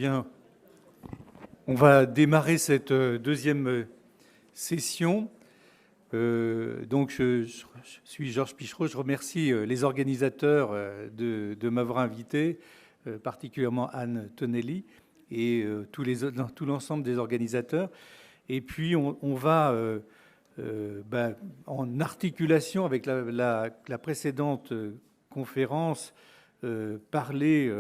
Bien, on va démarrer cette deuxième session. Donc, je suis Georges Pichereau. Je remercie les organisateurs de m'avoir invité, particulièrement Anne Tonelli et tout l'ensemble des organisateurs. Et puis, on va, en articulation avec la précédente conférence, parler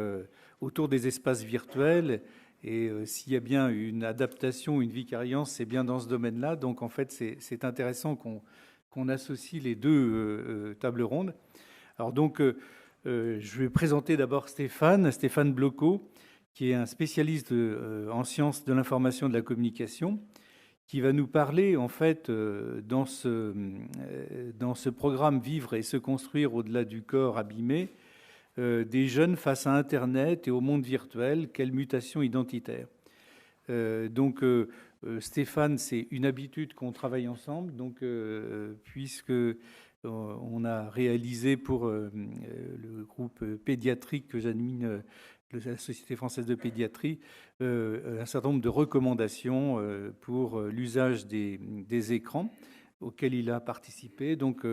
autour des espaces virtuels. Et s'il y a bien une adaptation, une vicariance, c'est bien dans ce domaine-là. Donc, en fait, c'est intéressant qu'on associe les deux tables rondes. Alors, donc, je vais présenter d'abord Stéphane Bloco, qui est un spécialiste en sciences de l'information et de la communication, qui va nous parler, en fait, dans ce programme Vivre et se construire au-delà du corps abîmé, des jeunes face à Internet et au monde virtuel, quelle mutation identitaire. Donc, Stéphane, c'est une habitude qu'on travaille ensemble, donc, puisque on a réalisé pour le groupe pédiatrique que j'anime, la Société française de pédiatrie, un certain nombre de recommandations pour l'usage des écrans auxquels il a participé. Donc,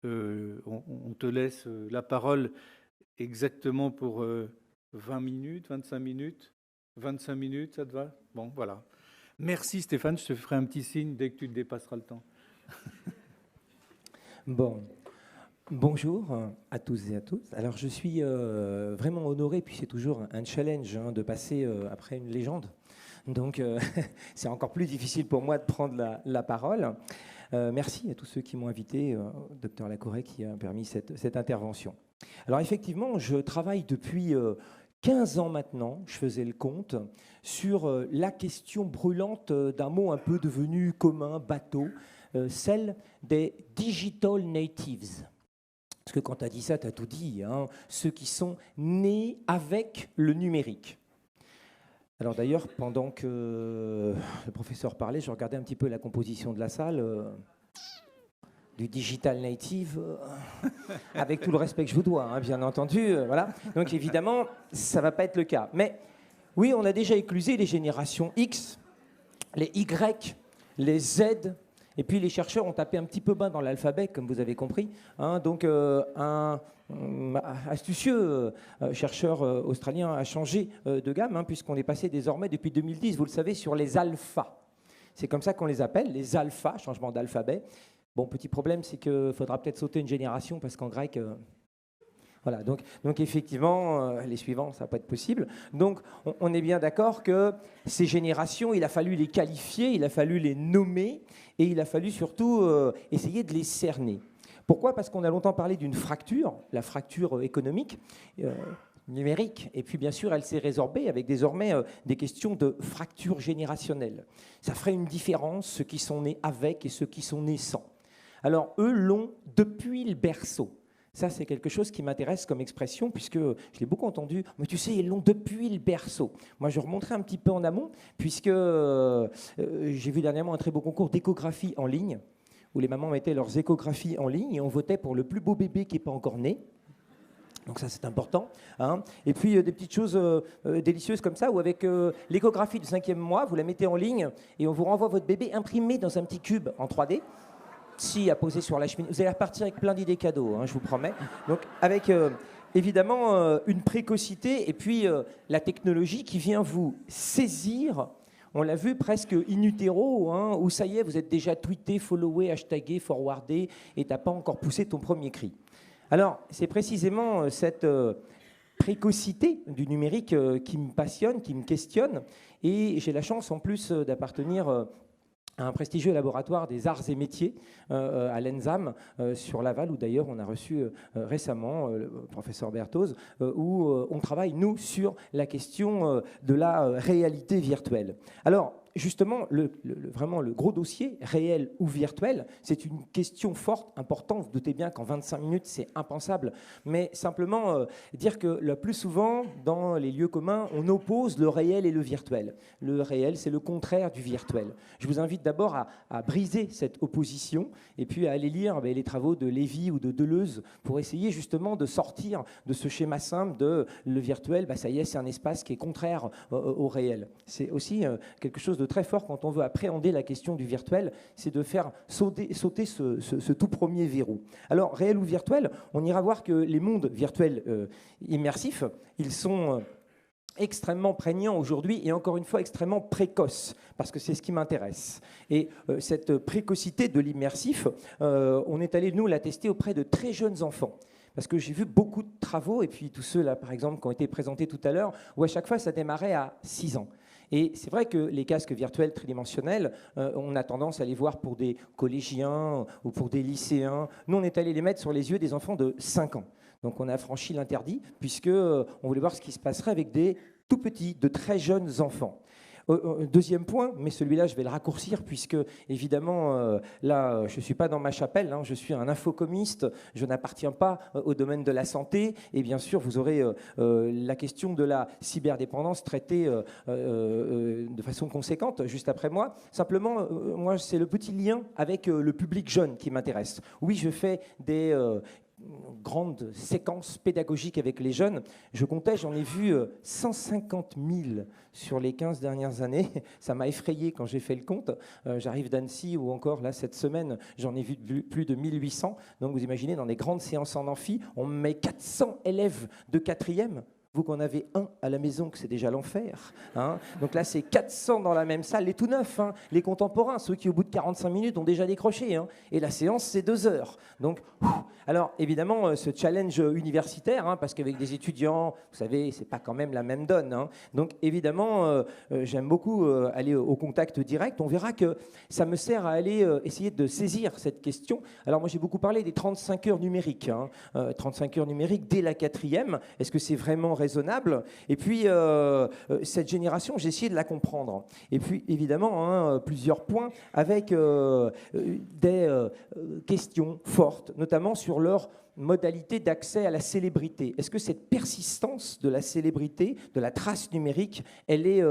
on te laisse la parole exactement pour 20 minutes, 25 minutes, 25 minutes, ça te va? Bon, voilà. Merci Stéphane, je te ferai un petit signe dès que tu dépasseras le temps. Bon, bonjour à tous et à toutes. Alors je suis vraiment honoré, puis c'est toujours un challenge de passer après une légende. Donc c'est encore plus difficile pour moi de prendre la parole. Merci à tous ceux qui m'ont invité, Dr Lacoré qui a permis cette intervention. Alors effectivement, je travaille depuis 15 ans maintenant, je faisais le compte, sur la question brûlante d'un mot un peu devenu commun, bateau, celle des digital natives. Parce que quand tu as dit ça, tu as tout dit, hein, ceux qui sont nés avec le numérique. Alors d'ailleurs, pendant que le professeur parlait, je regardais un petit peu la composition de la salle. Du digital native, avec tout le respect que je vous dois, hein, bien entendu. Voilà. Donc évidemment, ça ne va pas être le cas. Mais oui, on a déjà éclusé les générations X, les Y, les Z, et puis les chercheurs ont tapé un petit peu bas dans l'alphabet, comme vous avez compris. Hein. Donc un astucieux chercheur australien a changé de gamme, hein, puisqu'on est passé désormais, depuis 2010, vous le savez, sur les alphas. C'est comme ça qu'on les appelle, les alphas, changement d'alphabet. Bon, petit problème, c'est qu'il faudra peut-être sauter une génération parce qu'en grec, voilà. Donc effectivement, les suivants, ça ne va pas être possible. Donc, on est bien d'accord que ces générations, il a fallu les qualifier, il a fallu les nommer et il a fallu surtout essayer de les cerner. Pourquoi? Parce qu'on a longtemps parlé d'une fracture, la fracture économique, numérique, et puis bien sûr, elle s'est résorbée avec désormais des questions de fracture générationnelle. Ça ferait une différence, ceux qui sont nés avec et ceux qui sont nés sans. Alors, eux l'ont depuis le berceau. Ça, c'est quelque chose qui m'intéresse comme expression, puisque je l'ai beaucoup entendu. Mais tu sais, ils l'ont depuis le berceau. Moi, je remonterai un petit peu en amont, puisque j'ai vu dernièrement un très beau concours d'échographie en ligne, où les mamans mettaient leurs échographies en ligne et on votait pour le plus beau bébé qui n'est pas encore né. Donc ça, c'est important. Hein. Et puis, des petites choses délicieuses comme ça, où avec l'échographie du 5e mois, vous la mettez en ligne et on vous renvoie votre bébé imprimé dans un petit cube en 3D. Si à poser sur la cheminée. Vous allez repartir avec plein d'idées cadeaux, hein, je vous promets. Donc avec évidemment une précocité et puis la technologie qui vient vous saisir, on l'a vu presque in utero, hein, où ça y est, vous êtes déjà tweeté, followé, hashtagué, forwardé et tu n'as pas encore poussé ton premier cri. Alors c'est précisément cette précocité du numérique qui me passionne, qui me questionne et j'ai la chance en plus d'appartenir un prestigieux laboratoire des arts et métiers à l'ENSAM sur Laval, où d'ailleurs on a reçu récemment le professeur Berthoz, où on travaille, nous, sur la question de la réalité virtuelle. Alors, justement, vraiment le gros dossier, réel ou virtuel, c'est une question forte, importante. Vous doutez bien qu'en 25 minutes, c'est impensable. Mais simplement dire que le plus souvent, dans les lieux communs, on oppose le réel et le virtuel. Le réel, c'est le contraire du virtuel. Je vous invite d'abord à briser cette opposition et puis à aller lire les travaux de Lévy ou de Deleuze pour essayer justement de sortir de ce schéma simple de le virtuel, ça y est, c'est un espace qui est contraire au réel. C'est aussi quelque chose de très fort quand on veut appréhender la question du virtuel, c'est de faire sauter ce tout premier verrou. Alors, réel ou virtuel, on ira voir que les mondes virtuels immersifs, ils sont extrêmement prégnants aujourd'hui et encore une fois extrêmement précoces, parce que c'est ce qui m'intéresse. Et cette précocité de l'immersif, on est allé, nous, la tester auprès de très jeunes enfants. Parce que j'ai vu beaucoup de travaux, et puis tous ceux là, par exemple, qui ont été présentés tout à l'heure, où à chaque fois, ça démarrait à 6 ans. Et c'est vrai que les casques virtuels tridimensionnels, on a tendance à les voir pour des collégiens ou pour des lycéens. Nous, on est allé les mettre sur les yeux des enfants de 5 ans. Donc, on a franchi l'interdit, puisqu'on voulait voir ce qui se passerait avec des tout petits, de très jeunes enfants. Deuxième point, mais celui-là, je vais le raccourcir, puisque, évidemment, là, je ne suis pas dans ma chapelle, je suis un infocomiste, je n'appartiens pas au domaine de la santé, et bien sûr, vous aurez la question de la cyberdépendance traitée de façon conséquente, juste après moi. Simplement, moi, c'est le petit lien avec le public jeune qui m'intéresse. Oui, je fais des grande séquence pédagogique avec les jeunes. Je comptais, j'en ai vu 150 000 sur les 15 dernières années. Ça m'a effrayé quand j'ai fait le compte. J'arrive d'Annecy ou encore là cette semaine, j'en ai vu plus de 1800. Donc vous imaginez, dans des grandes séances en amphi, on met 400 élèves de 4e. Vous qu'en avez un à la maison, que c'est déjà l'enfer. Donc là, c'est 400 dans la même salle, les tout neufs, les contemporains, ceux qui au bout de 45 minutes ont déjà décroché. Et la séance, c'est 2 heures. Donc, alors évidemment, ce challenge universitaire, parce qu'avec des étudiants, vous savez, c'est pas quand même la même donne. Donc évidemment, j'aime beaucoup aller au contact direct. On verra que ça me sert à aller essayer de saisir cette question. Alors moi, j'ai beaucoup parlé des 35 heures numériques. 35 heures numériques dès la 4e. Est-ce que c'est vraiment raisonnable? Et puis, cette génération, j'ai essayé de la comprendre. Et puis, évidemment, plusieurs points avec des questions fortes, notamment sur leur modalité d'accès à la célébrité. Est-ce que cette persistance de la célébrité, de la trace numérique, elle est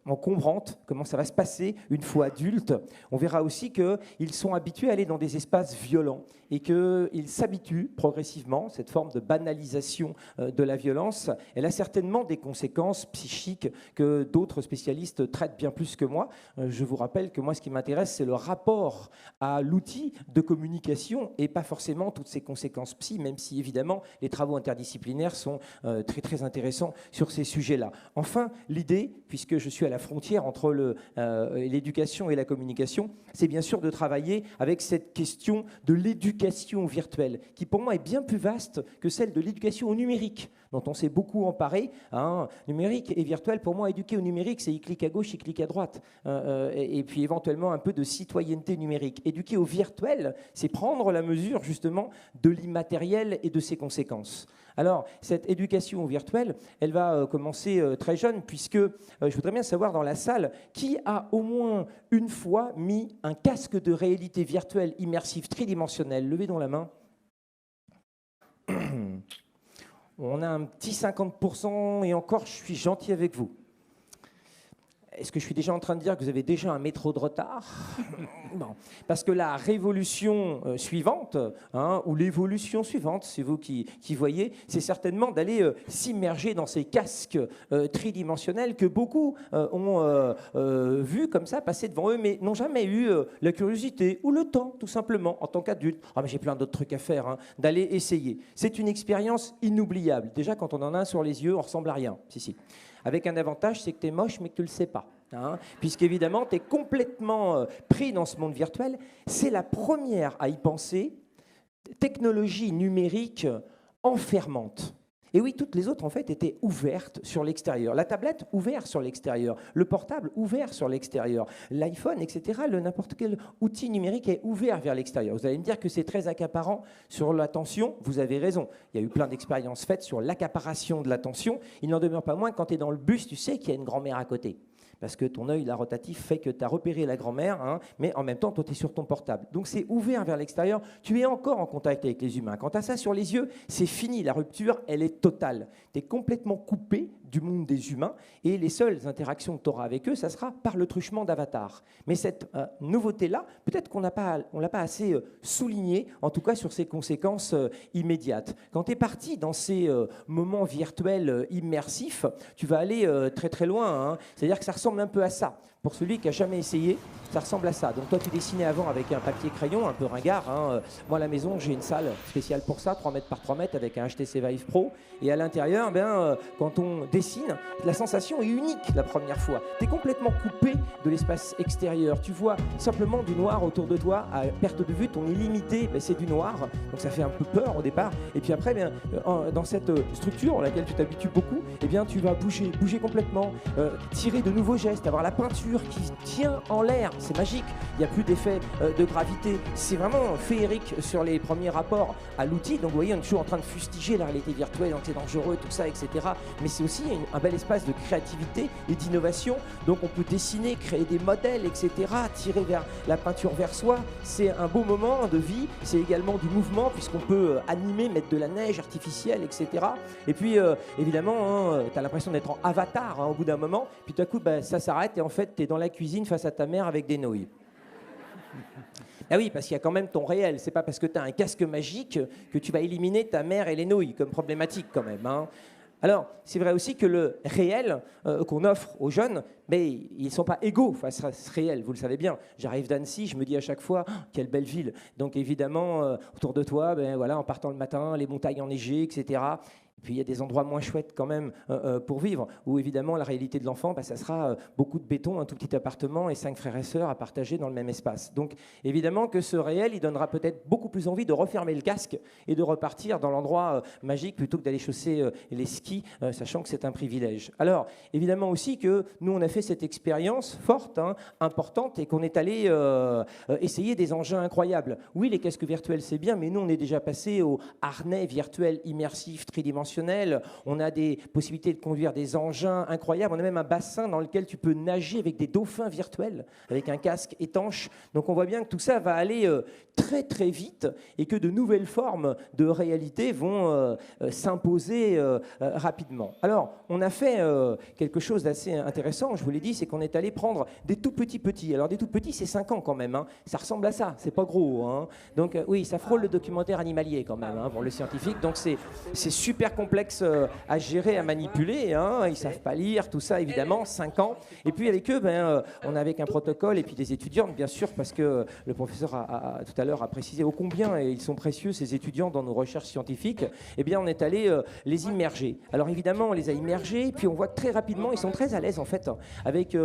encombrante? Comment ça va se passer une fois adultes? On verra aussi qu'ils sont habitués à aller dans des espaces violents et qu'ils s'habituent progressivement, cette forme de banalisation de la violence, elle a certainement des conséquences psychiques que d'autres spécialistes traitent bien plus que moi. Je vous rappelle que moi, ce qui m'intéresse, c'est le rapport à l'outil de communication et pas forcément toutes ces conséquences psy, même si évidemment les travaux interdisciplinaires sont très très intéressants sur ces sujets-là. Enfin, l'idée, puisque je suis à la frontière entre l'éducation et la communication, c'est bien sûr de travailler avec cette question de l'éducation virtuelle, qui pour moi est bien plus vaste que celle de l'éducation au numérique, dont on s'est beaucoup emparé. Numérique et virtuel, pour moi, éduquer au numérique, c'est il clique à gauche, il clique à droite, et puis éventuellement un peu de citoyenneté numérique. Éduquer au virtuel, c'est prendre la mesure justement de l'immatériel et de ses conséquences. Alors, cette éducation au virtuel, elle va commencer très jeune, puisque je voudrais bien savoir dans la salle, qui a au moins une fois mis un casque de réalité virtuelle immersive tridimensionnelle? Levez donc la main. On a un petit 50%, et encore, je suis gentil avec vous. Est-ce que je suis déjà en train de dire que vous avez déjà un métro de retard? Non. Parce que la révolution suivante, ou l'évolution suivante, c'est vous qui voyez, c'est certainement d'aller s'immerger dans ces casques tridimensionnels que beaucoup ont vu comme ça passer devant eux, mais n'ont jamais eu la curiosité ou le temps, tout simplement, en tant qu'adulte. Mais j'ai plein d'autres trucs à faire, d'aller essayer. C'est une expérience inoubliable. Déjà, quand on en a un sur les yeux, on ressemble à rien. Si. Avec un avantage, c'est que tu es moche, mais que tu ne le sais pas. Puisqu'évidemment, tu es complètement pris dans ce monde virtuel. C'est la première à y penser, technologie numérique enfermante. Et oui, toutes les autres, en fait, étaient ouvertes sur l'extérieur. La tablette, ouverte sur l'extérieur. Le portable, ouvert sur l'extérieur. L'iPhone, etc., n'importe quel outil numérique est ouvert vers l'extérieur. Vous allez me dire que c'est très accaparant sur l'attention. Vous avez raison. Il y a eu plein d'expériences faites sur l'accaparation de l'attention. Il n'en demeure pas moins que quand tu es dans le bus, tu sais qu'il y a une grand-mère à côté. parce que ton œil là, rotatif fait que tu as repéré la grand-mère, hein, mais en même temps, toi, tu es sur ton portable. Donc c'est ouvert vers l'extérieur, tu es encore en contact avec les humains. Quand tu as ça sur les yeux, c'est fini, la rupture, elle est totale. Tu es complètement coupé du monde des humains, et les seules interactions que tu auras avec eux, ça sera par le truchement d'avatar. Mais cette nouveauté-là, peut-être qu'on ne l'a pas assez souligné, en tout cas sur ses conséquences immédiates. Quand tu es parti dans ces moments virtuels immersifs, tu vas aller très très loin, hein. C'est-à-dire que ça ressemble un peu à ça. Pour celui qui n'a jamais essayé, ça ressemble à ça. Donc toi, tu dessinais avant avec un papier crayon, un peu ringard, hein. Moi, à la maison, j'ai une salle spéciale pour ça, 3 mètres par 3 mètres, avec un HTC Vive Pro. Et à l'intérieur, quand on dessine, la sensation est unique la première fois. Tu es complètement coupé de l'espace extérieur. Tu vois simplement du noir autour de toi. À perte de vue, ton illimité, c'est du noir. Donc ça fait un peu peur au départ. Et puis après, dans cette structure à laquelle tu t'habitues beaucoup, tu vas bouger complètement, tirer de nouveaux gestes, avoir la peinture qui tient en l'air. C'est magique. Il n'y a plus d'effet de gravité. C'est vraiment féerique sur les premiers rapports à l'outil. Donc vous voyez, on est toujours en train de fustiger la réalité virtuelle, donc c'est dangereux, tout ça, etc. Mais c'est aussi un bel espace de créativité et d'innovation. Donc on peut dessiner, créer des modèles, etc. Tirer vers la peinture vers soi. C'est un beau moment de vie. C'est également du mouvement, puisqu'on peut animer, mettre de la neige artificielle, etc. Et puis, évidemment, tu as l'impression d'être en avatar au bout d'un moment. Puis tout à coup, ça s'arrête et en fait, tu es dans la cuisine face à ta mère avec des nouilles. Ah oui, parce qu'il y a quand même ton réel. C'est pas parce que tu as un casque magique que tu vas éliminer ta mère et les nouilles comme problématique quand même, hein. Alors, c'est vrai aussi que le réel qu'on offre aux jeunes, ils ne sont pas égaux face à ce réel, vous le savez bien. J'arrive d'Annecy, je me dis à chaque fois, quelle belle ville. Donc évidemment, autour de toi, en partant le matin, les montagnes enneigées, etc. Et puis il y a des endroits moins chouettes quand même pour vivre, où évidemment la réalité de l'enfant, ça sera beaucoup de béton, un tout petit appartement et 5 frères et sœurs à partager dans le même espace. Donc évidemment que ce réel, il donnera peut-être beaucoup plus envie de refermer le casque et de repartir dans l'endroit magique plutôt que d'aller chausser les skis, sachant que c'est un privilège. Alors évidemment aussi que nous on a fait cette expérience forte, hein, importante, et qu'on est allé essayer des engins incroyables. Oui, les casques virtuels c'est bien, mais nous on est déjà passé au harnais virtuel immersif tridimensionnel. On a des possibilités de conduire des engins incroyables. On a même un bassin dans lequel tu peux nager avec des dauphins virtuels, avec un casque étanche. Donc on voit bien que tout ça va aller très très vite et que de nouvelles formes de réalité vont s'imposer rapidement. Alors on a fait quelque chose d'assez intéressant, je vous l'ai dit, c'est qu'on est allé prendre des tout petits. Alors des tout petits, c'est 5 ans quand même, hein. Ça ressemble à ça, c'est pas gros, hein. Donc oui, ça frôle le documentaire animalier quand même, hein, pour le scientifique. Donc c'est super complexe à gérer, à manipuler, hein. Ils ne savent pas lire, tout ça évidemment, 5 ans. Et puis avec eux, on est avec un protocole et puis des étudiants, bien sûr, parce que le professeur tout à l'heure a précisé ô combien ils sont précieux, ces étudiants, dans nos recherches scientifiques. Eh bien, on est allé les immerger. Alors évidemment, on les a immergés, puis on voit que très rapidement, ils sont très à l'aise en fait, avec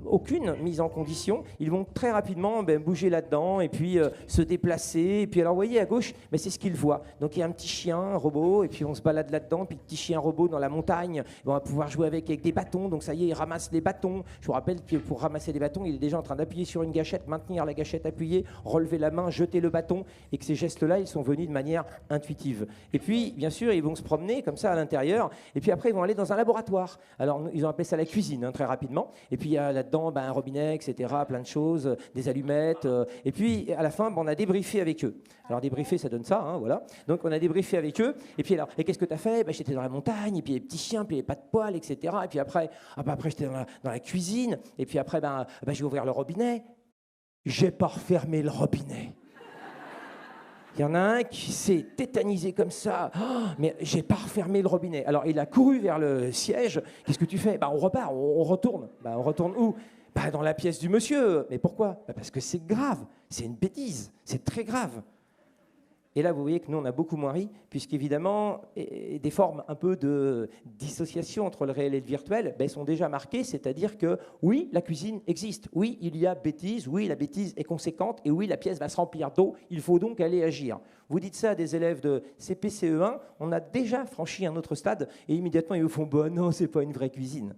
aucune mise en condition. Ils vont très rapidement bouger là-dedans et puis se déplacer. Et puis alors, vous voyez à gauche, c'est ce qu'ils voient. Donc il y a un petit chien, un robot, et puis on se balade là-dedans, puis le petit chien robot dans la montagne, on va pouvoir jouer avec des bâtons, donc ça y est, il ramasse les bâtons. Je vous rappelle que pour ramasser les bâtons, il est déjà en train d'appuyer sur une gâchette, maintenir la gâchette appuyée, relever la main, jeter le bâton, et que ces gestes-là, ils sont venus de manière intuitive. Et puis, bien sûr, ils vont se promener comme ça à l'intérieur, et puis après, ils vont aller dans un laboratoire. Alors, ils ont appelé ça la cuisine, hein, très rapidement, et puis il y a là-dedans un robinet, etc., plein de choses, des allumettes, et puis à la fin, on a débriefé avec eux. Alors, débriefer, ça donne ça, hein, voilà. Donc, on a débriefé avec eux, et puis alors, et qu'est-ce que tu as fait? J'étais dans la montagne, et puis les petits chiens, puis les pas de poils, etc. Et puis après, j'étais dans la cuisine, et puis après, j'ai ouvert le robinet. J'ai pas refermé le robinet. Il y en a un qui s'est tétanisé comme ça. Oh, mais j'ai pas refermé le robinet. Alors, il a couru vers le siège. Qu'est-ce que tu fais? On repart, on retourne. On retourne où? Dans la pièce du monsieur. Mais pourquoi? Parce que c'est grave. C'est une bêtise. C'est très grave. Et là, vous voyez que nous, on a beaucoup moins ri, puisqu'évidemment, des formes un peu de dissociation entre le réel et le virtuel sont déjà marquées, c'est-à-dire que oui, la cuisine existe, oui, il y a bêtise, oui, la bêtise est conséquente, et oui, la pièce va se remplir d'eau, il faut donc aller agir. Vous dites ça à des élèves de CP, CE1, on a déjà franchi un autre stade, et immédiatement, ils vous font « non, c'est pas une vraie cuisine ».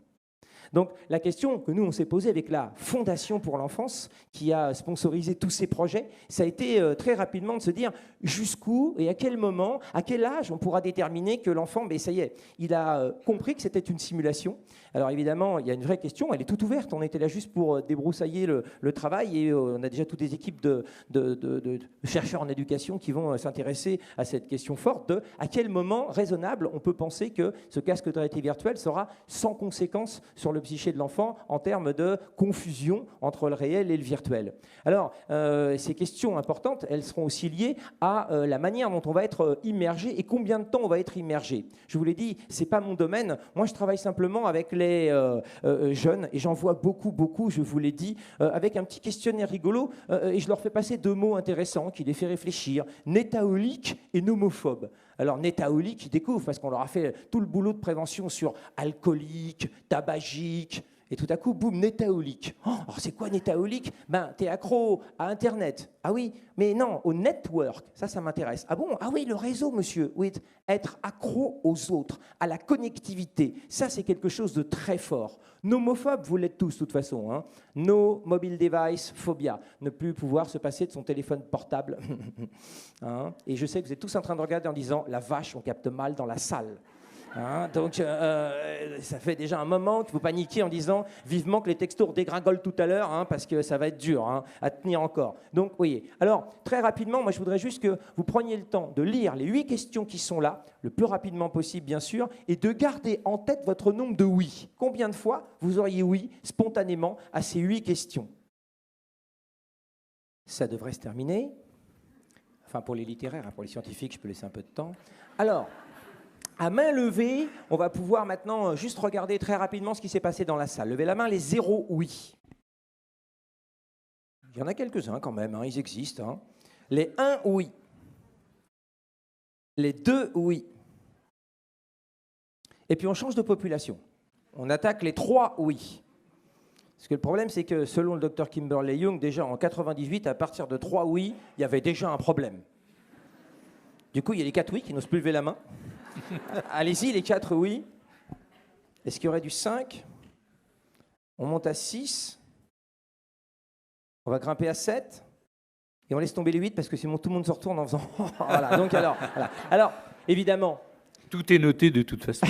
Donc la question que nous, on s'est posée avec la Fondation pour l'enfance, qui a sponsorisé tous ces projets, ça a été très rapidement de se dire jusqu'où et à quel moment, à quel âge on pourra déterminer que l'enfant, ça y est, il a compris que c'était une simulation. Alors évidemment, il y a une vraie question, elle est toute ouverte, on était là juste pour débroussailler le travail et on a déjà toutes des équipes de chercheurs en éducation qui vont s'intéresser à cette question forte de à quel moment raisonnable on peut penser que ce casque de réalité virtuelle sera sans conséquence sur le psyché de l'enfant en termes de confusion entre le réel et le virtuel. Alors, ces questions importantes, elles seront aussi liées à la manière dont on va être immergé et combien de temps on va être immergé. Je vous l'ai dit, ce n'est pas mon domaine. Moi, je travaille simplement avec les jeunes et j'en vois beaucoup, je vous l'ai dit, avec un petit questionnaire rigolo et je leur fais passer 2 mots intéressants qui les fait réfléchir, nétaolique et nomophobe. Alors, nétaolique, ils découvrent parce qu'on leur a fait tout le boulot de prévention sur alcoolique, tabagique, et tout à coup, boum, nétaolique. Oh, alors c'est quoi nétaolique? T'es accro à Internet. Ah oui, mais non, au network, ça m'intéresse. Ah bon? Ah oui, le réseau, monsieur. Oui, être accro aux autres, à la connectivité, ça c'est quelque chose de très fort. Nomophobe, vous l'êtes tous de toute façon. Hein. No mobile device phobia, ne plus pouvoir se passer de son téléphone portable. Hein. Et je sais que vous êtes tous en train de regarder en disant, la vache, on capte mal dans la salle. Hein, donc, ça fait déjà un moment que vous paniquez en disant vivement que les textos dégringolent tout à l'heure, hein, parce que ça va être dur à tenir encore. Donc, vous voyez. Alors, très rapidement, moi, je voudrais juste que vous preniez le temps de lire les 8 questions qui sont là, le plus rapidement possible, bien sûr, et de garder en tête votre nombre de oui. Combien de fois vous auriez oui spontanément à ces 8 questions? Ça devrait se terminer. Enfin, pour les littéraires, hein, pour les scientifiques, je peux laisser un peu de temps. Alors, à main levée, on va pouvoir maintenant juste regarder très rapidement ce qui s'est passé dans la salle. Levez la main, les 0 oui. Il y en a quelques-uns quand même, hein, ils existent. Hein. Les 1 oui. Les 2 oui. Et puis on change de population. On attaque les 3 oui. Parce que le problème, c'est que selon le docteur Kimberley Young, déjà en 98, à partir de 3 oui, il y avait déjà un problème. Du coup, il y a les 4 oui qui n'osent plus lever la main. Allez-y, les 4 oui. Est-ce qu'il y aurait du 5? On monte à 6. On va grimper à 7. Et on laisse tomber les 8 parce que sinon tout le monde se retourne en faisant... voilà, donc voilà. Alors, évidemment... Tout est noté de toute façon.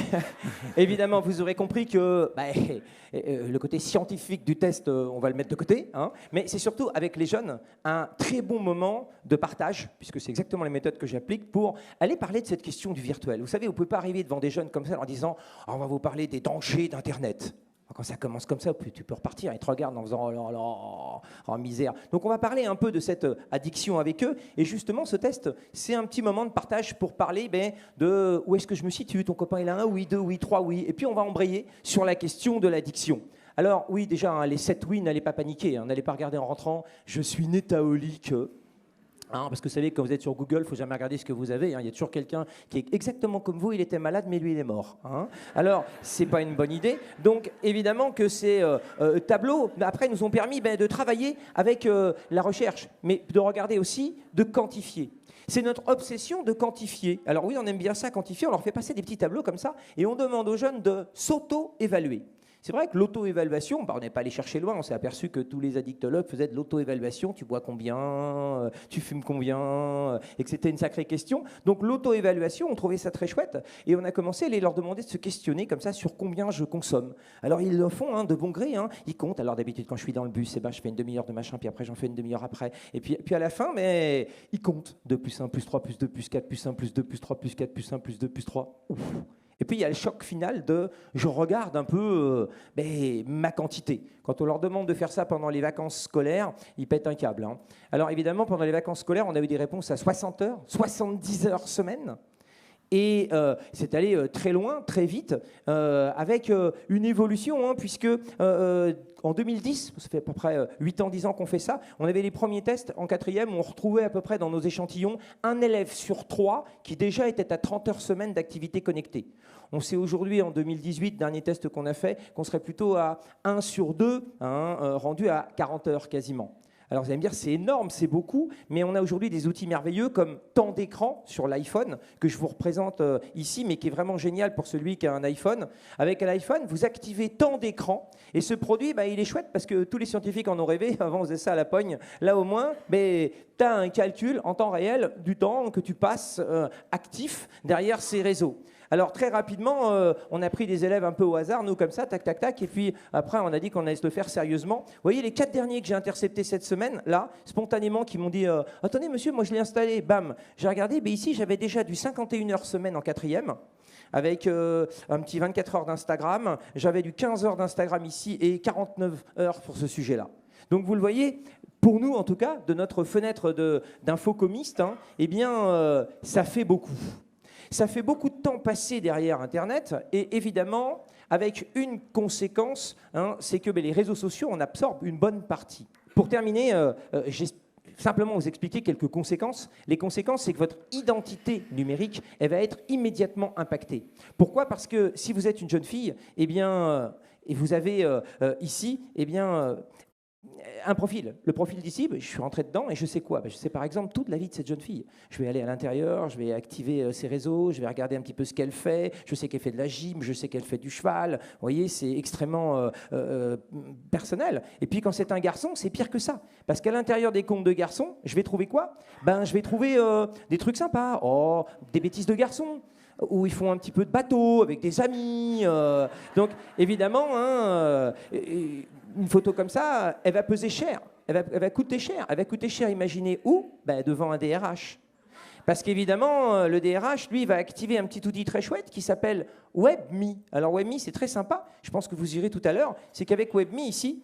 Évidemment, vous aurez compris que le côté scientifique du test, on va le mettre de côté. Hein, mais c'est surtout avec les jeunes un très bon moment de partage, puisque c'est exactement les méthodes que j'applique pour aller parler de cette question du virtuel. Vous savez, vous ne pouvez pas arriver devant des jeunes comme ça en disant « on va vous parler des dangers d'Internet ». Quand ça commence comme ça, tu peux repartir. Ils te regardent en faisant oh, misère. Donc on va parler un peu de cette addiction avec eux. Et justement, ce test, c'est un petit moment de partage pour parler de où est-ce que je me situe. Ton copain, il a 1 oui, 2 oui, 3 oui. Et puis on va embrayer sur la question de l'addiction. Alors oui, déjà, hein, les 7 oui, n'allez pas paniquer. Hein, n'allez pas regarder en rentrant. Je suis nétaolique. Hein, parce que vous savez, quand vous êtes sur Google, il ne faut jamais regarder ce que vous avez. Hein. Il y a toujours quelqu'un qui est exactement comme vous, il était malade, mais lui, il est mort. Hein. Alors, ce n'est pas une bonne idée. Donc, évidemment que ces tableaux, après, nous ont permis de travailler avec la recherche, mais de regarder aussi, de quantifier. C'est notre obsession de quantifier. Alors oui, on aime bien ça, quantifier. On leur fait passer des petits tableaux comme ça, et on demande aux jeunes de s'auto-évaluer. C'est vrai que l'auto-évaluation, on n'est pas allé chercher loin, on s'est aperçu que tous les addictologues faisaient de l'auto-évaluation, tu bois combien, tu fumes combien, et que c'était une sacrée question. Donc l'auto-évaluation, on trouvait ça très chouette, et on a commencé à leur demander de se questionner comme ça sur combien je consomme. Alors ils le font de bon gré, ils comptent. Alors d'habitude quand je suis dans le bus, je fais une demi-heure de machin, puis après j'en fais une demi-heure après, et puis à la fin, mais ils comptent. 2 plus 1 plus 3 plus 2 plus 4 plus 1 plus 2 plus 3 plus 4 plus 1 plus 2 plus 3. Ouf. Et puis il y a le choc final de je regarde un peu ma quantité. Quand on leur demande de faire ça pendant les vacances scolaires, ils pètent un câble. Hein. Alors évidemment, pendant les vacances scolaires, on a eu des réponses à 60 heures, 70 heures semaine. Et c'est allé très loin, très vite, avec une évolution, puisque en 2010, ça fait à peu près 8 ans, 10 ans qu'on fait ça, on avait les premiers tests en 4e, on retrouvait à peu près dans nos échantillons un élève sur 3 qui déjà était à 30 heures semaine d'activité connectée. On sait aujourd'hui, en 2018, dernier test qu'on a fait, qu'on serait plutôt à 1 sur 2, rendu à 40 heures quasiment. Alors vous allez me dire, c'est énorme, c'est beaucoup, mais on a aujourd'hui des outils merveilleux comme temps d'écran sur l'iPhone, que je vous représente ici, mais qui est vraiment génial pour celui qui a un iPhone. Avec un iPhone, vous activez temps d'écran, et ce produit, il est chouette parce que tous les scientifiques en ont rêvé, avant on faisait ça à la pogne. Là au moins, tu as un calcul en temps réel du temps que tu passes actif derrière ces réseaux. Alors très rapidement, on a pris des élèves un peu au hasard, nous comme ça, tac, tac, tac, et puis après on a dit qu'on allait se le faire sérieusement. Vous voyez les 4 derniers que j'ai interceptés cette semaine, là, spontanément, qui m'ont dit « Attendez monsieur, moi je l'ai installé, bam !» J'ai regardé, ici j'avais déjà du 51 heures semaine en 4e, avec un petit 24 heures d'Instagram, j'avais du 15 heures d'Instagram ici et 49 heures pour ce sujet-là. Donc vous le voyez, pour nous en tout cas, de notre fenêtre d'infocomiste, ça fait beaucoup. Ça fait beaucoup de temps passé derrière Internet et évidemment, avec une conséquence, c'est que les réseaux sociaux en absorbent une bonne partie. Pour terminer, j'ai simplement vous expliquer quelques conséquences. Les conséquences, c'est que votre identité numérique, elle va être immédiatement impactée. Pourquoi ? Parce que si vous êtes une jeune fille, et vous avez ici, un profil. Le profil d'ici, je suis rentré dedans et je sais quoi ? Je sais par exemple toute la vie de cette jeune fille. Je vais aller à l'intérieur, je vais activer ses réseaux, je vais regarder un petit peu ce qu'elle fait. Je sais qu'elle fait de la gym, je sais qu'elle fait du cheval. Vous voyez, c'est extrêmement personnel. Et puis quand c'est un garçon, c'est pire que ça. Parce qu'à l'intérieur des comptes de garçons, je vais trouver quoi ? Je vais trouver des trucs sympas. Oh, des bêtises de garçons. Où ils font un petit peu de bateau avec des amis. Donc, évidemment, une photo comme ça, elle va peser cher. Elle va coûter cher. Elle va coûter cher, imaginez où ? Devant un DRH. Parce qu'évidemment, le DRH, lui, va activer un petit outil très chouette qui s'appelle WebMe. Alors, WebMe, c'est très sympa. Je pense que vous irez tout à l'heure. C'est qu'avec WebMe, ici,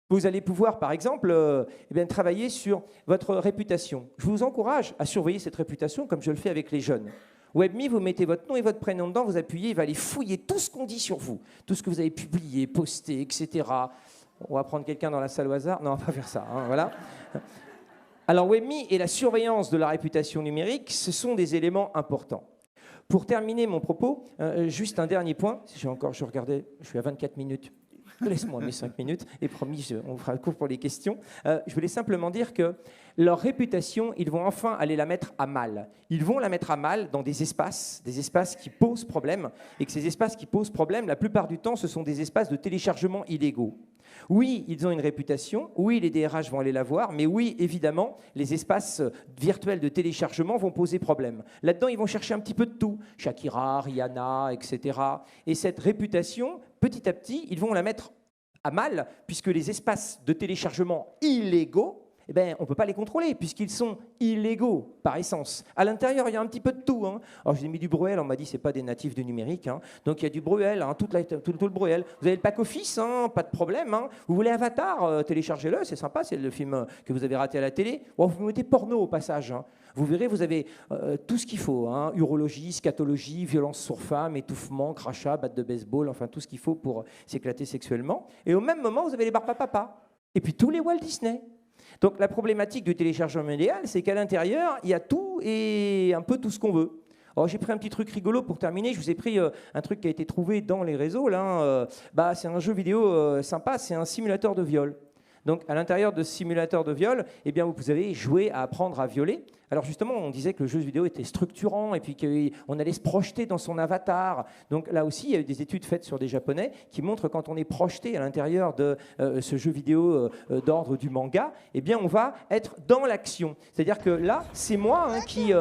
vous allez pouvoir, par exemple, travailler sur votre réputation. Je vous encourage à surveiller cette réputation comme je le fais avec les jeunes. WebMe, vous mettez votre nom et votre prénom dedans, vous appuyez, il va aller fouiller tout ce qu'on dit sur vous, tout ce que vous avez publié, posté, etc. On va prendre quelqu'un dans la salle au hasard. Non, on va pas faire ça. Voilà. Alors, WebMe et la surveillance de la réputation numérique, ce sont des éléments importants. Pour terminer mon propos, juste un dernier point. Je regardais, je suis à 24 minutes. Laisse-moi mes 5 minutes et promis, on fera le cours pour les questions. Je voulais simplement dire que leur réputation, ils vont enfin aller la mettre à mal. Ils vont la mettre à mal dans des espaces qui posent problème. Et que ces espaces qui posent problème, la plupart du temps, ce sont des espaces de téléchargement illégaux. Oui, ils ont une réputation, oui, les DRH vont aller la voir, mais oui, évidemment, les espaces virtuels de téléchargement vont poser problème. Là-dedans, ils vont chercher un petit peu de tout, Shakira, Rihanna, etc. Et cette réputation, petit à petit, ils vont la mettre à mal, puisque les espaces de téléchargement illégaux, on ne peut pas les contrôler, puisqu'ils sont illégaux, par essence. À l'intérieur, il y a un petit peu de tout. Alors, j'ai mis du Bruel, on m'a dit que ce n'est pas des natifs du numérique. Donc, il y a du Bruel, tout le Bruel. Vous avez le pack office, pas de problème. Vous voulez Avatar, téléchargez-le, c'est sympa, c'est le film que vous avez raté à la télé. Vous mettez porno au passage. Vous verrez, vous avez tout ce qu'il faut. Urologie, scatologie, violence sur femme, étouffement, crachat, batte de baseball, enfin tout ce qu'il faut pour s'éclater sexuellement. Et au même moment, vous avez les Barbapapa. Et puis tous les Walt Disney. Donc la problématique du téléchargement illégal, c'est qu'à l'intérieur, il y a tout et un peu tout ce qu'on veut. Alors j'ai pris un petit truc rigolo pour terminer. Je vous ai pris un truc qui a été trouvé dans les réseaux. C'est un jeu vidéo sympa, c'est un simulateur de viol. Donc à l'intérieur de ce simulateur de viol, vous avez joué à apprendre à violer. Alors justement, on disait que le jeu vidéo était structurant et puis qu'on allait se projeter dans son avatar. Donc là aussi, il y a eu des études faites sur des Japonais qui montrent que quand on est projeté à l'intérieur de ce jeu vidéo d'ordre du manga, on va être dans l'action. C'est-à-dire que là, c'est moi qui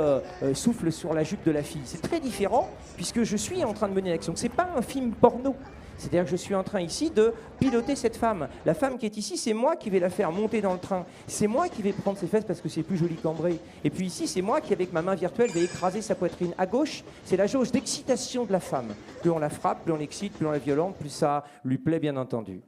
souffle sur la jupe de la fille. C'est très différent puisque je suis en train de mener l'action. Ce n'est pas un film porno. C'est-à-dire que je suis en train ici de piloter cette femme. La femme qui est ici, c'est moi qui vais la faire monter dans le train. C'est moi qui vais prendre ses fesses parce que c'est plus joli cambré. Et puis ici, c'est moi qui, avec ma main virtuelle, vais écraser sa poitrine. À gauche, c'est la jauge d'excitation de la femme. Plus on la frappe, plus on l'excite, plus on la violente, plus ça lui plaît, bien entendu.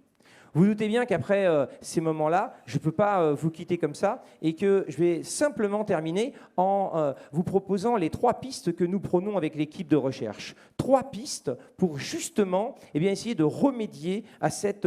Vous doutez bien qu'après ces moments-là, je ne peux pas vous quitter comme ça et que je vais simplement terminer en vous proposant les 3 pistes que nous prenons avec l'équipe de recherche. 3 pistes pour justement essayer de remédier à cette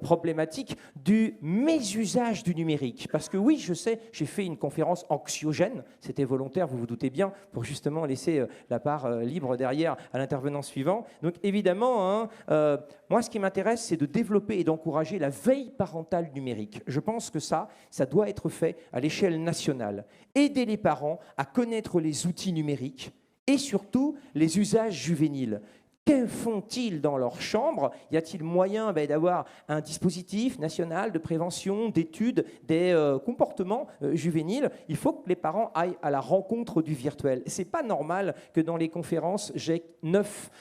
problématique du mésusage du numérique. Parce que oui, je sais, j'ai fait une conférence anxiogène, c'était volontaire, vous vous doutez bien, pour justement laisser la part libre derrière à l'intervenant suivant. Donc évidemment, moi ce qui m'intéresse, c'est de développer et d'encourager la veille parentale numérique. Je pense que ça doit être fait à l'échelle nationale. Aider les parents à connaître les outils numériques et surtout les usages juvéniles. Que font-ils dans leur chambre? Y a-t-il moyen d'avoir un dispositif national de prévention, d'études des comportements juvéniles? Il faut que les parents aillent à la rencontre du virtuel. Ce n'est pas normal que dans les conférences, j'ai 9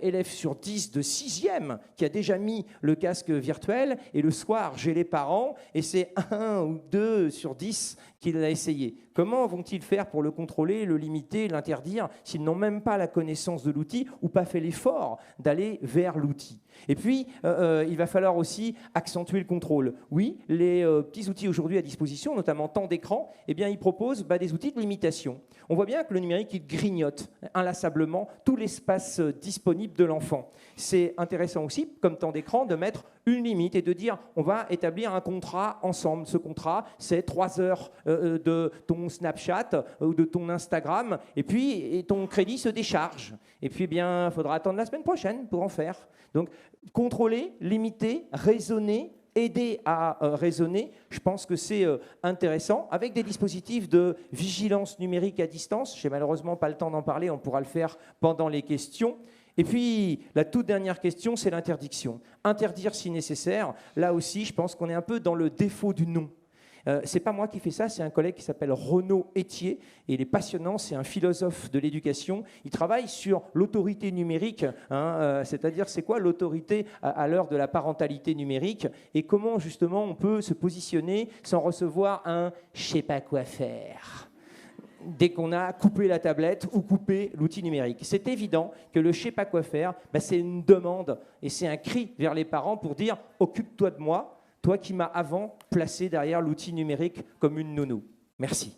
élèves sur 10 de 6e qui a déjà mis le casque virtuel et le soir, j'ai les parents et c'est 1 ou 2 sur 10 qui l'a essayé. Comment vont-ils faire pour le contrôler, le limiter, l'interdire s'ils n'ont même pas la connaissance de l'outil ou pas fait l'effort d'aller vers l'outil? Et puis, il va falloir aussi accentuer le contrôle. Oui, les petits outils aujourd'hui à disposition, notamment temps d'écran, eh bien, ils proposent des outils de limitation. On voit bien que le numérique, il grignote inlassablement tout l'espace disponible de l'enfant. C'est intéressant aussi, comme temps d'écran, de mettre une limite et de dire on va établir un contrat ensemble. Ce contrat, c'est 3 heures de ton Snapchat ou de ton Instagram, et puis ton crédit se décharge. Et puis, eh bien, il faudra attendre la semaine prochaine pour en faire. Donc, contrôler, limiter, raisonner, aider à raisonner, je pense que c'est intéressant, avec des dispositifs de vigilance numérique à distance. Je n'ai malheureusement pas le temps d'en parler, on pourra le faire pendant les questions. Et puis, la toute dernière question, c'est l'interdiction. Interdire si nécessaire, là aussi, je pense qu'on est un peu dans le défaut du non. Ce n'est pas moi qui fais ça, c'est un collègue qui s'appelle Renaud Etier, et il est passionnant, c'est un philosophe de l'éducation. Il travaille sur l'autorité numérique, c'est-à-dire c'est quoi l'autorité à l'heure de la parentalité numérique, et comment justement on peut se positionner sans recevoir un « je sais pas quoi faire » dès qu'on a coupé la tablette ou coupé l'outil numérique. C'est évident que le « je sais pas quoi faire », c'est une demande et c'est un cri vers les parents pour dire « occupe-toi de moi », toi qui m'as avant placé derrière l'outil numérique comme une nounou. Merci.